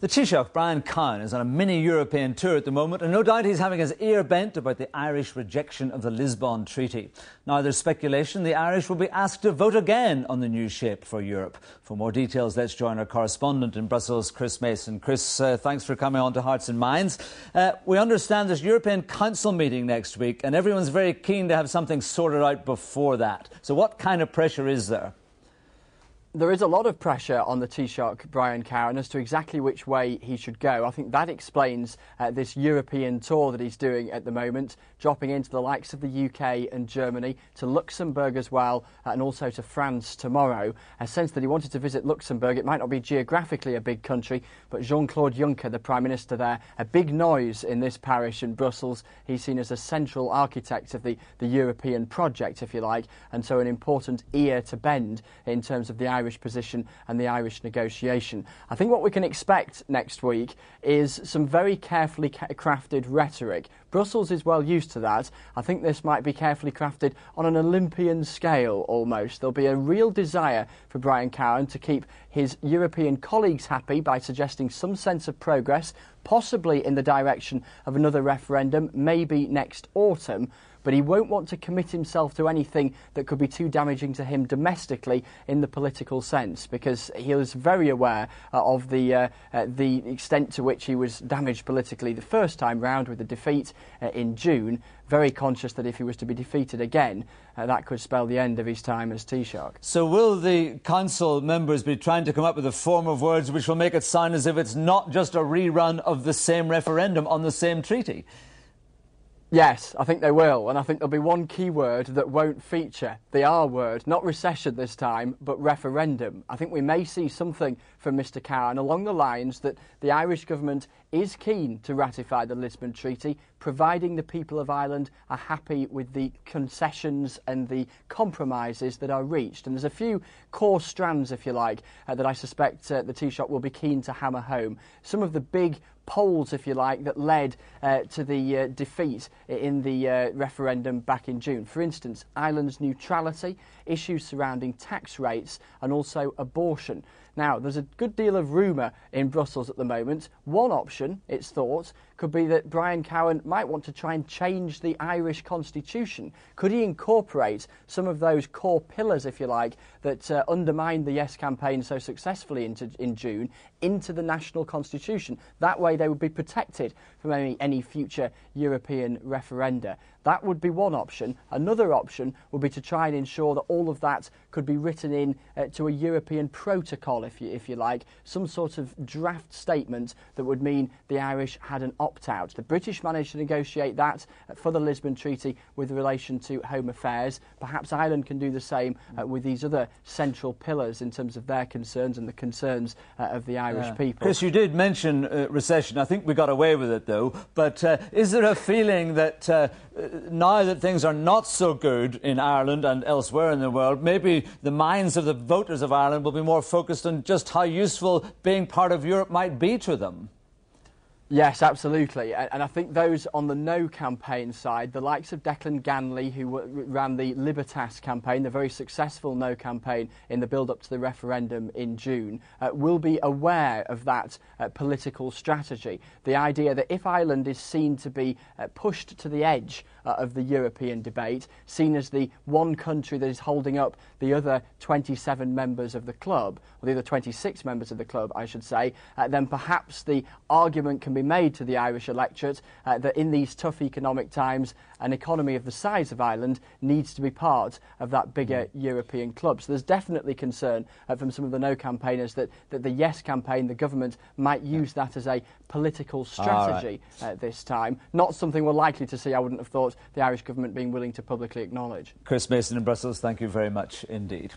The Taoiseach Brian Cowen is on a mini-European tour at the moment, and no doubt he's having his ear bent about the Irish rejection of the Lisbon Treaty. Now there's speculation the Irish will be asked to vote again on the new shape for Europe. For more details, let's join our correspondent in Brussels, Chris Mason. Chris, thanks for coming on to Hearts and Minds. We understand there's European Council meeting next week, and everyone's very keen to have something sorted out before that. So what kind of pressure is there? There is a lot of pressure on the Taoiseach Brian Cowen as to exactly which way he should go. I think that explains this European tour that he's doing at the moment, dropping into the likes of the UK and Germany, to Luxembourg as well, and also to France tomorrow. A sense that he wanted to visit Luxembourg. It might not be geographically a big country, but Jean-Claude Juncker, the Prime Minister there, a big noise in this parish in Brussels. He's seen as a central architect of the European project, if you like, and so an important ear to bend in terms of the Irish position and the Irish negotiation. I think what we can expect next week is some very carefully crafted rhetoric. Brussels is well used to that. I think this might be carefully crafted on an Olympian scale almost. There'll be a real desire for Brian Cowen to keep his European colleagues happy by suggesting some sense of progress, possibly in the direction of another referendum, maybe next autumn. But he won't want to commit himself to anything that could be too damaging to him domestically in the political sense, because he is very aware of the extent to which he was damaged politically the first time round with the defeat in June. Very conscious that if he was to be defeated again, that could spell the end of his time as Taoiseach. So will the council members be trying to come up with a form of words which will make it sound as if it's not just a rerun of the same referendum on the same treaty? Yes, I think they will, and I think there'll be one key word that won't feature, the R word, not recession this time, but referendum. I think we may see something from Mr Cowen along the lines that the Irish government is keen to ratify the Lisbon Treaty, providing the people of Ireland are happy with the concessions and the compromises that are reached. And there's a few core strands, if you like, that I suspect the Taoiseach will be keen to hammer home. Some of the big polls, if you like, that led to the defeat in the referendum back in June. For instance, Ireland's neutrality, issues surrounding tax rates and also abortion. Now, there's a good deal of rumour in Brussels at the moment. One option, it's thought, could be that Brian Cowen might want to try and change the Irish constitution. Could he incorporate some of those core pillars, if you like, that undermined the Yes campaign so successfully in June into the national constitution? That way they would be protected from any future European referenda. That would be one option. Another option would be to try and ensure that all of that could be written in to a European protocol, if you like, some sort of draft statement that would mean the Irish had an opt-out. The British managed to negotiate that for the Lisbon Treaty with relation to home affairs. Perhaps Ireland can do the same with these other central pillars in terms of their concerns and the concerns of the Irish people. Chris, you did mention recession. I think we got away with it, though. But is there a feeling that now that things are not so good in Ireland and elsewhere in the world, maybe the minds of the voters of Ireland will be more focused on just how useful being part of Europe might be to them? Yes, absolutely. And I think those on the No campaign side, the likes of Declan Ganley, who ran the Libertas campaign, the very successful No campaign in the build-up to the referendum in June, will be aware of that political strategy. The idea that if Ireland is seen to be pushed to the edge of the European debate, seen as the one country that is holding up the other 27 members of the club, or the other 26 members of the club, I should say, then perhaps the argument can be made to the Irish electorate that in these tough economic times, an economy of the size of Ireland needs to be part of that bigger European club. So there's definitely concern from some of the No campaigners that the Yes campaign, the government, might use that as a political strategy this time. Not something we're likely to see, I wouldn't have thought, the Irish government being willing to publicly acknowledge. Chris Mason in Brussels, thank you very much indeed.